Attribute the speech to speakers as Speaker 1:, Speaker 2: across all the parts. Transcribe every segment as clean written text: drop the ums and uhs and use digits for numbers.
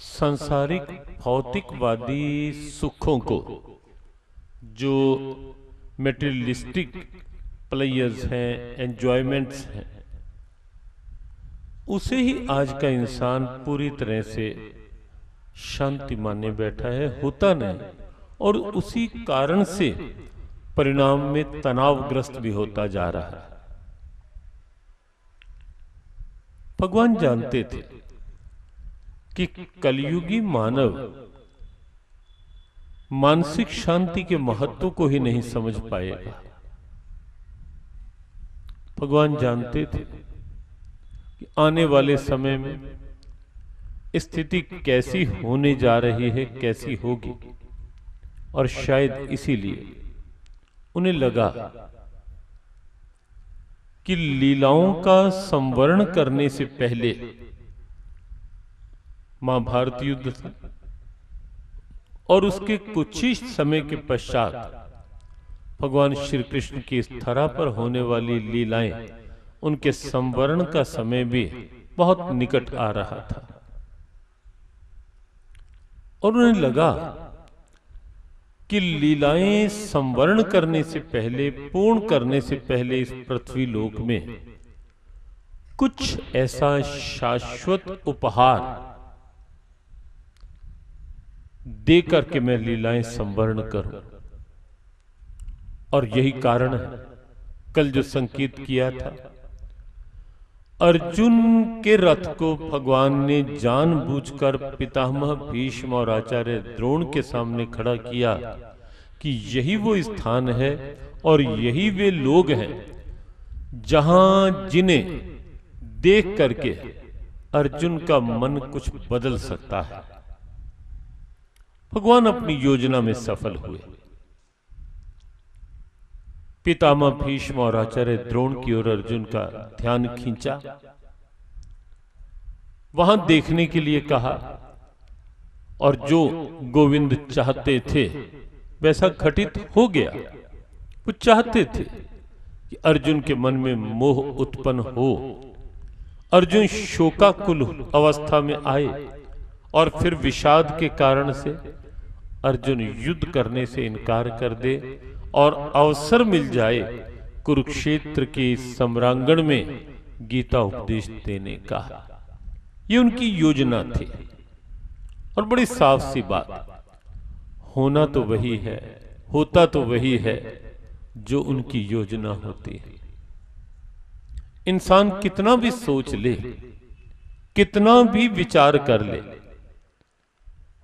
Speaker 1: सांसारिक भौतिकवादी सुखों को, जो मेटेरियलिस्टिक प्लेयर्स हैं, एंजॉयमेंट्स हैं, उसे ही आज का इंसान पूरी तरह से शांति माने बैठा है, होता नहीं, और उसी कारण से परिणाम में तनावग्रस्त भी होता जा रहा है। भगवान जानते थे कि कलयुगी मानव मानसिक शांति के महत्व को ही नहीं समझ पाएगा। भगवान जानते थे कि आने वाले समय में स्थिति कैसी होने जा रही है, कैसी होगी, और शायद इसीलिए उन्हें लगा कि लीलाओं का संवरण करने से पहले महाभारत युद्ध था, और उसके कुछ ही समय के पश्चात भगवान श्री कृष्ण की इस धरा पर होने वाली लीलाएं, उनके संवरण का समय भी बहुत निकट आ रहा था। और उन्हें लगा कि लीलाएं संवरण करने से पहले, पूर्ण करने से पहले इस पृथ्वी लोक में कुछ ऐसा शाश्वत उपहार दे करके मैं लीलाएं संवरण करूं। और यही कारण है, कल जो संकेत किया था, अर्जुन के रथ को भगवान ने जानबूझकर पितामह भीष्म और आचार्य द्रोण के सामने खड़ा किया कि यही वो स्थान है और यही वे लोग हैं जहां जिन्हें देख करके अर्जुन का मन कुछ बदल सकता है। भगवान अपनी योजना में सफल हुए। पितामह भीष्म और आचार्य द्रोण की ओर अर्जुन का ध्यान खींचा, वहां देखने के लिए कहा, और जो गोविंद चाहते थे वैसा घटित हो गया। वो चाहते थे कि अर्जुन के मन में मोह उत्पन्न हो, अर्जुन शोकाकुल अवस्था में आए, और फिर विषाद के कारण से अर्जुन युद्ध करने से इनकार कर दे, और अवसर मिल जाए कुरुक्षेत्र के सम्रांगण में गीता उपदेश देने का। ये उनकी योजना थी। और बड़ी साफ सी बात, होना तो वही है, होता तो वही है जो उनकी योजना होती है। इंसान कितना भी सोच ले, कितना भी विचार कर ले,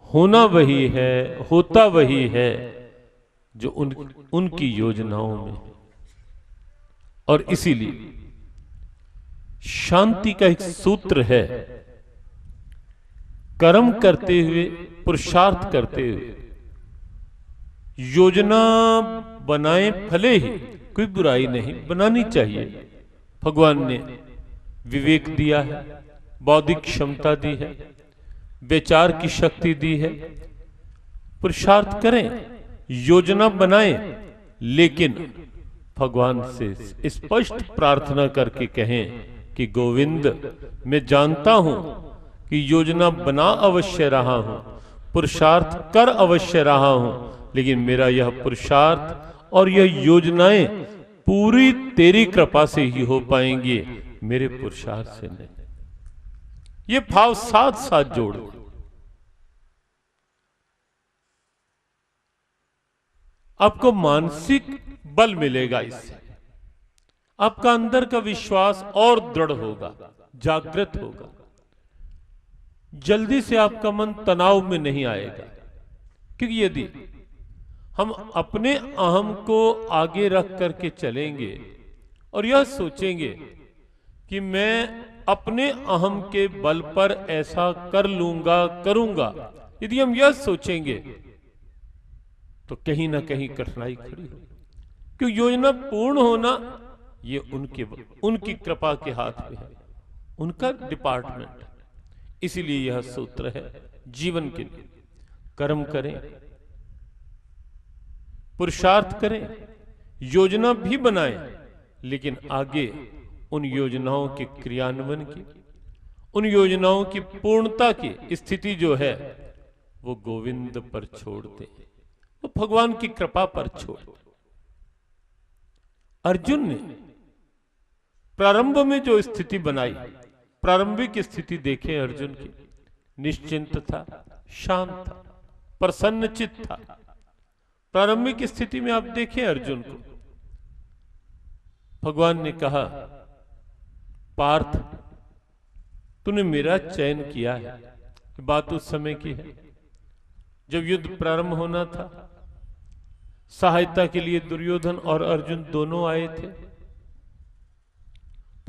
Speaker 1: होना वही है, होता वही है जो उनकी योजनाओं में। और इसीलिए शांति का एक सूत्र है, कर्म करते हुए, पुरुषार्थ करते हुए, योजना बनाए भले ही, कोई बुराई नहीं, बनानी चाहिए। भगवान ने विवेक दिया है, बौद्धिक क्षमता दी है, विचार की शक्ति दी है। पुरुषार्थ करें, योजना बनाएं, लेकिन भगवान से स्पष्ट प्रार्थना करके कहें कि गोविंद, मैं जानता हूं कि योजना बना अवश्य रहा हूं, पुरुषार्थ कर अवश्य रहा हूं, लेकिन मेरा यह पुरुषार्थ और यह योजनाएं पूरी तेरी कृपा से ही हो पाएंगी, मेरे पुरुषार्थ से नहीं। ये भाव साथ साथ जोड़, आपको मानसिक बल मिलेगा। इससे आपका अंदर का विश्वास और दृढ़ होगा, जागृत होगा। जल्दी से आपका मन तनाव में नहीं आएगा, क्योंकि यदि हम अपने अहम को आगे रख करके चलेंगे और यह सोचेंगे कि मैं अपने अहम के बल पर ऐसा कर लूंगा, करूंगा, यदि हम यह सोचेंगे तो कहीं ना कहीं कठिनाई खड़ी हो। क्यों? योजना पूर्ण होना ये उनकी कृपा के हाथ में है, उनका डिपार्टमेंट। इसीलिए यह सूत्र है जीवन के लिए, कर्म करें, पुरुषार्थ करें, योजना भी बनाएं, लेकिन आगे उन योजनाओं के क्रियान्वयन की उन योजनाओं की पूर्णता की स्थिति जो है वो गोविंद पर छोड़ दे, वो भगवान की कृपा पर छोड़ दे। अर्जुन ने प्रारंभ में जो स्थिति बनाई, प्रारंभिक स्थिति देखें अर्जुन की, निश्चिंत था, शांत था, प्रसन्नचित्त था। प्रारंभिक स्थिति में आप देखें अर्जुन को, भगवान ने कहा पार्थ तूने मेरा चयन किया है। बात उस समय की है जब युद्ध प्रारंभ होना था, सहायता के लिए दुर्योधन और अर्जुन दोनों आए थे।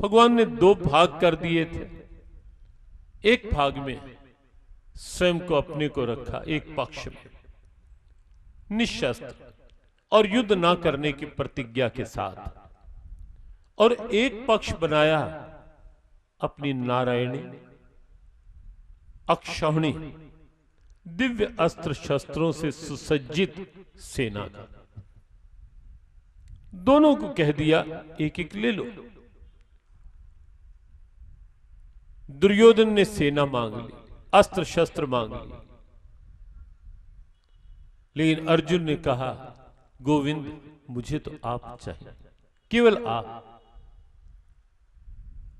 Speaker 1: भगवान ने दो भाग कर दिए थे। एक भाग में स्वयं को अपने को रखा, एक पक्ष में निशस्त्र और युद्ध ना करने की प्रतिज्ञा के साथ, और एक पक्ष बनाया अपनी नारायणी अक्षौहिणी दिव्य अस्त्र शस्त्रों से सुसज्जित सेना का। दोनों को कह दिया एक एक ले लो। दुर्योधन ने सेना मांग ली, अस्त्र शस्त्र मांग ली, लेकिन अर्जुन ने कहा गोविंद मुझे तो आप चाहिए, केवल आप।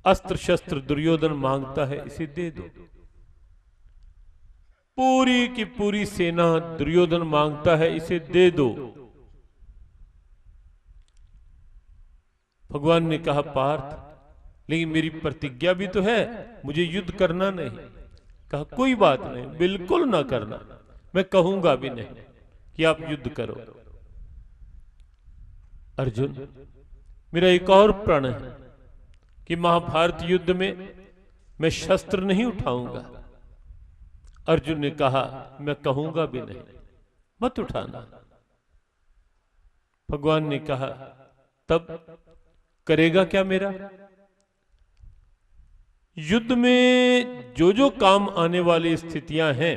Speaker 1: अस्त्र शस्त्र दुर्योधन मांगता है, इसे दे दो। पूरी की पूरी सेना दुर्योधन मांगता है, इसे दे दो। भगवान ने कहा पार्थ लेकिन मेरी प्रतिज्ञा भी तो है, मुझे युद्ध करना नहीं। कहा कोई बात नहीं, बिल्कुल ना करना, मैं कहूंगा भी नहीं कि आप युद्ध करो। अर्जुन मेरा एक और प्रण है कि महाभारत युद्ध में मैं शस्त्र नहीं उठाऊंगा। अर्जुन ने कहा मैं कहूंगा भी नहीं, मत उठाना। भगवान ने कहा तब करेगा क्या मेरा? युद्ध में जो जो काम आने वाली स्थितियां हैं,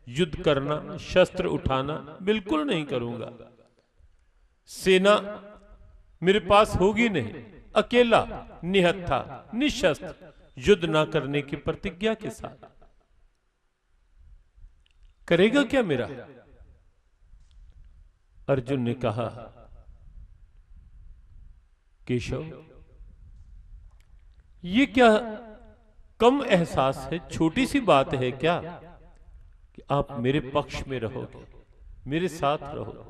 Speaker 1: युद्ध करना, शस्त्र उठाना बिल्कुल नहीं करूंगा। सेना मेरे पास होगी नहीं, अकेला निहत्था निशस्त्र युद्ध ना करने की प्रतिज्ञा के साथ। करेगा क्या मेरा? अर्जुन ने कहा केशव ये क्या कम एहसास है, छोटी सी बात है क्या कि आप मेरे पक्ष में रहोगे, मेरे साथ रहो।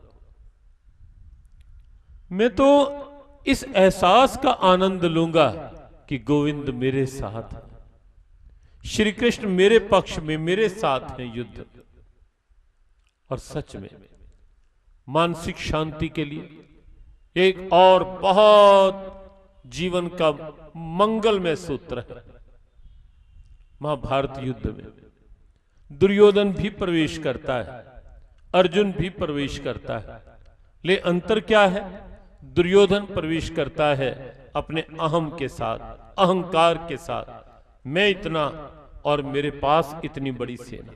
Speaker 1: मैं तो इस एहसास का आनंद लूंगा कि गोविंद मेरे साथ है, श्री कृष्ण मेरे पक्ष में मेरे साथ हैं युद्ध। और सच में मानसिक शांति के लिए एक और बहुत जीवन का मंगलमय सूत्र है। महाभारत युद्ध में दुर्योधन भी प्रवेश करता है, अर्जुन भी प्रवेश करता है, ले अंतर क्या है? दुर्योधन प्रवेश करता है अपने अहम के साथ, अहंकार के साथ, मैं इतना और मेरे पास इतनी बड़ी सेना,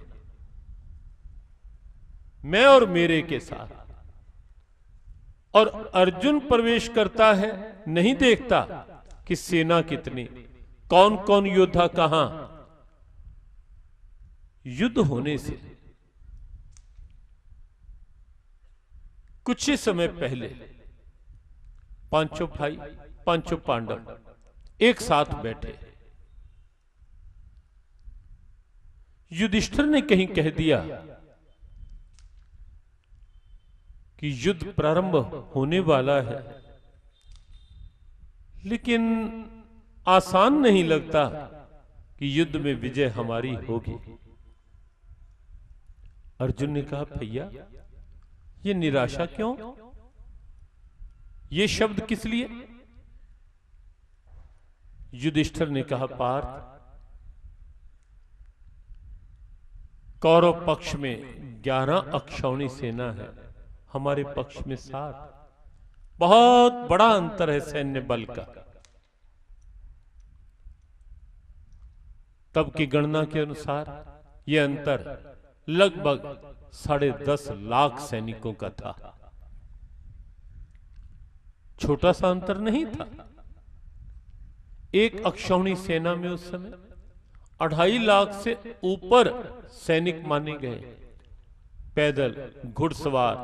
Speaker 1: मैं और मेरे के साथ। और अर्जुन प्रवेश करता है, नहीं देखता कि सेना कितनी, कौन कौन योद्धा कहां। युद्ध होने से कुछ ही समय पहले पांचों भाई, पांचों पांडव एक साथ बैठे। युधिष्ठिर ने कहीं कह दिया कि युद्ध प्रारंभ होने वाला है, लेकिन आसान नहीं लगता कि युद्ध में विजय हमारी होगी। अर्जुन ने कहा भैया ये निराशा क्यों, ये शब्द किस लिए? युधिष्ठिर ने कहा पार्थ कौरव पक्ष में 11 अक्षौहिणी सेना है, हमारे पक्ष में 7। बहुत बड़ा अंतर है सैन्य बल का। तब की गणना के अनुसार यह अंतर लगभग 10.5 लाख सैनिकों का था। छोटा सा अंतर नहीं था एक अक्षौहिणी सेना में उस समय। 2.5 लाख से ऊपर सैनिक माने गए, पैदल, घुड़सवार,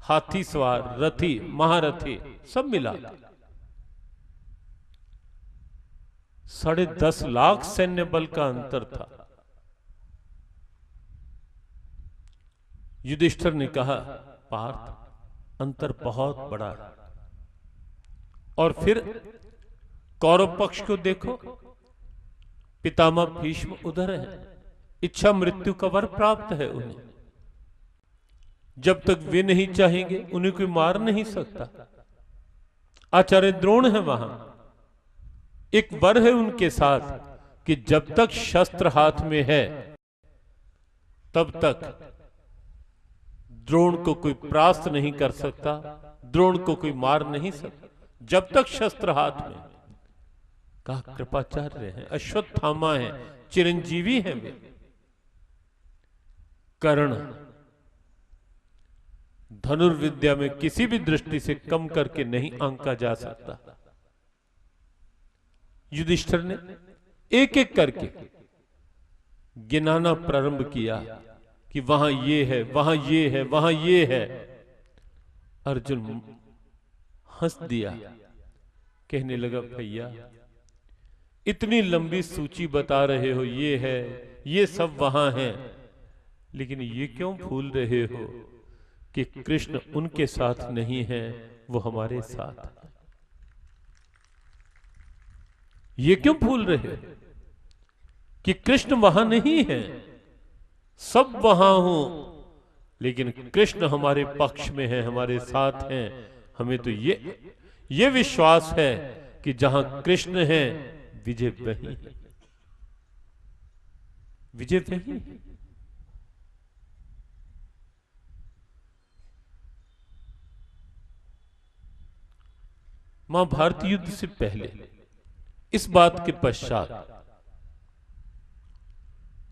Speaker 1: हाथी सवार, रथी, महारथी, सब मिला 10.5 लाख सैन्य बल का अंतर था। युधिष्ठिर ने कहा, पार्थ, अंतर बहुत बड़ा है। और फिर कौरव पक्ष को देखो, पितामह भीष्म उधर है, इच्छा मृत्यु का वर प्राप्त है उन्हें। जब तक वे नहीं चाहेंगे उन्हें कोई मार नहीं सकता। आचार्य द्रोण है वहां, एक वर है उनके साथ कि जब तक शस्त्र हाथ में है तब तक द्रोण को कोई परास्त नहीं कर सकता, द्रोण को कोई मार नहीं सकता, जब तक शस्त्र हाथ में। कहा कृपाचार्य हैं, अश्वत्थामा है, चिरंजीवी हैं वे। कर्ण धनुर्विद्या में किसी भी दृष्टि से कम करके नहीं आंका जा सकता। युधिष्ठिर ने एक एक करके गिनाना प्रारंभ किया कि वहां ये है, वहां ये है, वहां ये है। अर्जुन हंस दिया, कहने लगा, भैया इतनी लंबी सूची बता रहे हो, ये है, ये सब वहां है, लेकिन ये क्यों भूल रहे हो कि कृष्ण उनके साथ नहीं है, वो हमारे साथ है। ये क्यों भूल रहे हो कि कृष्ण वहां नहीं है? सब वहां हो, लेकिन कृष्ण हमारे पक्ष में है, हमारे साथ हैं। हमें तो ये विश्वास है कि जहां कृष्ण है विजय वही है, विजय वही है। महाभारत युद्ध से पहले, इस बात के पश्चात,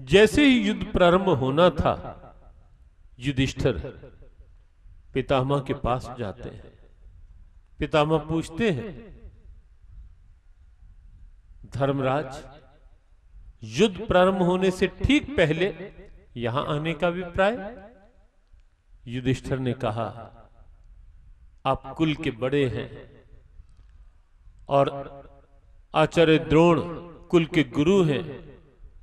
Speaker 1: जैसे ही युद्ध प्रारंभ होना था, युधिष्ठिर पितामह के पास जाते हैं। पितामह पूछते हैं, धर्मराज, युद्ध प्रारंभ होने से ठीक पहले यहां आने का अभिप्राय? युधिष्ठिर ने कहा, आप कुल के बड़े हैं और आचार्य द्रोण कुल के गुरु हैं,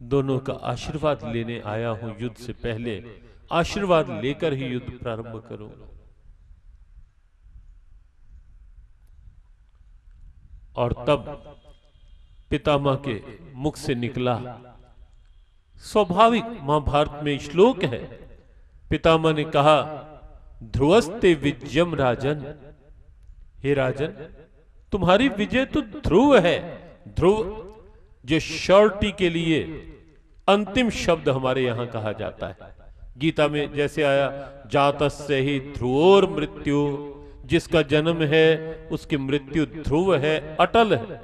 Speaker 1: दोनों का आशीर्वाद लेने आया हूं। युद्ध से पहले आशीर्वाद लेकर ही युद्ध प्रारंभ करूंगा। और तब पितामह के मुख से निकला, स्वाभाविक महाभारत में श्लोक है, पितामह ने कहा, ध्रुवस्ते विजयम राजन, हे राजन, तुम्हारी विजय तो ध्रुव है। ध्रुव जो श्योरिटी के लिए अंतिम शब्द हमारे यहां कहा जाता है। गीता में जैसे आया, जातस्य ही ध्रुवोर मृत्यु, जिसका जन्म है उसकी मृत्यु ध्रुव है, अटल है।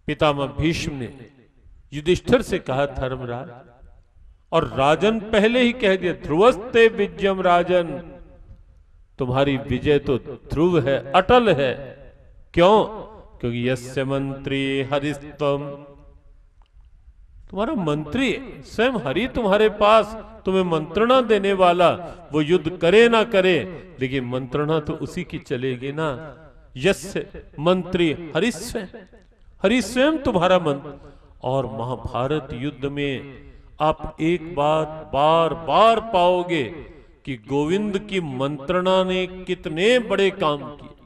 Speaker 1: पितामह भीष्म ने युधिष्ठिर से कहा, धर्मराज, और राजन पहले ही कह दिया, ध्रुवस्ते विजयम राजन, तुम्हारी विजय तो ध्रुव है, अटल है। क्यों? क्योंकि यस्य मंत्री हरिस्तम, तुम्हारा मंत्री स्वयं हरि तुम्हारे पास, तुम्हें मंत्रणा देने वाला, वो युद्ध करे ना करे, लेकिन मंत्रणा तो उसी की चलेगी ना। यस्य मंत्री हरि स्वयं, हरि स्वयं तुम्हारा मंत्र। और महाभारत युद्ध में आप एक बात बार बार पाओगे कि गोविंद की मंत्रणा ने कितने बड़े काम किए।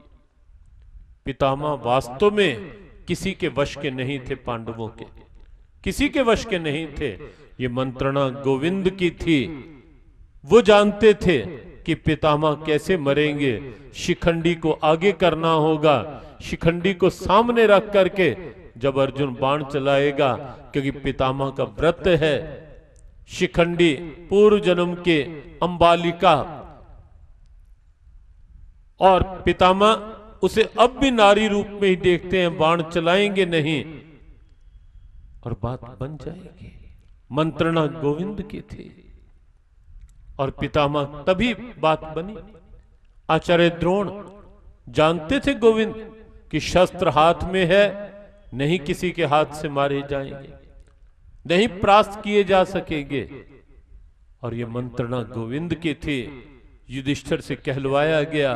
Speaker 1: पितामह वास्तव में किसी के वश के नहीं थे, पांडवों के किसी के वश के नहीं थे। ये मंत्रणा गोविंद की थी। वो जानते थे कि पितामह कैसे मरेंगे, शिखंडी को आगे करना होगा, शिखंडी को सामने रख करके जब अर्जुन बाण चलाएगा, क्योंकि पितामह का व्रत है, शिखंडी पूर्व जन्म के अंबालिका, और पितामह उसे अब भी नारी रूप में ही देखते हैं, बाण चलाएंगे नहीं और बात बन जाएगी। मंत्रणा गोविंद की थी और पितामह तभी बात बनी। आचार्य द्रोण जानते थे गोविंद कि शस्त्र हाथ में है, नहीं किसी के हाथ से मारे जाएंगे, नहीं परास्त किए जा सकेंगे। और ये मंत्रणा गोविंद के थे। युधिष्ठिर से कहलवाया गया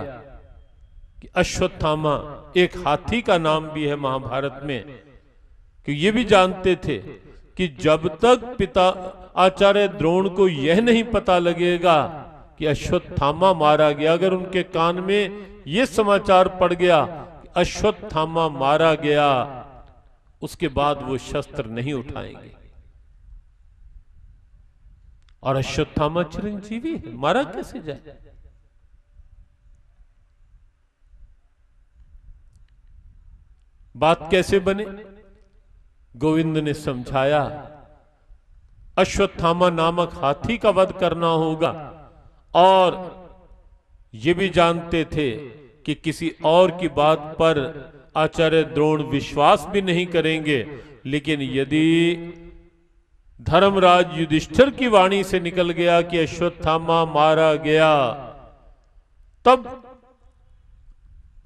Speaker 1: कि अश्वत्थामा एक हाथी का नाम भी है महाभारत में, कि ये भी जानते थे कि जब तक पिता आचार्य द्रोण को यह नहीं पता लगेगा कि अश्वत्थामा मारा गया, अगर उनके कान में यह समाचार पड़ गया कि अश्वत्थामा मारा गया, उसके बाद वो शस्त्र नहीं उठाएंगे। और अश्वत्थामा चिरंजीवी है, मारा कैसे जाए? बात कैसे बने? गोविंद ने समझाया, अश्वत्थामा नामक हाथी का वध करना होगा। और ये भी जानते थे कि किसी और की बात पर आचार्य द्रोण विश्वास भी नहीं करेंगे, लेकिन यदि धर्मराज युधिष्ठिर की वाणी से निकल गया कि अश्वत्थामा मारा गया, तब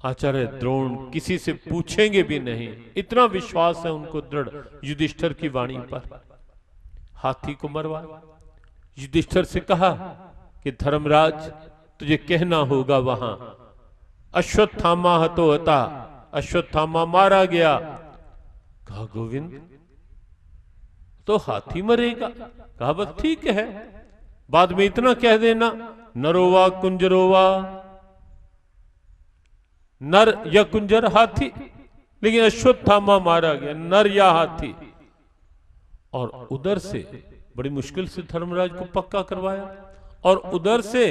Speaker 1: आचार्य द्रोण किसी से पूछेंगे भी नहीं। इतना विश्वास है उनको दृढ़ युधिष्ठिर की वाणी पर। हाथी को मरवा। युधिष्ठिर से कहा कि धर्मराज, तुझे कहना होगा वहां अश्वत्थामा हतो हता, अश्वत्थामा मारा गया। कहा गोविंद, तो हाथी मरेगा। कहा बस ठीक है, बाद में इतना कह देना, नरोवा कुंजरोवा, नर या कुंजर हाथी, लेकिन अश्वत्थामा मारा गया, नर या हाथी। और उधर से बड़ी मुश्किल से धर्मराज को पक्का करवाया, और उधर से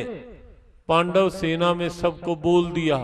Speaker 1: पांडव सेना में सबको बोल दिया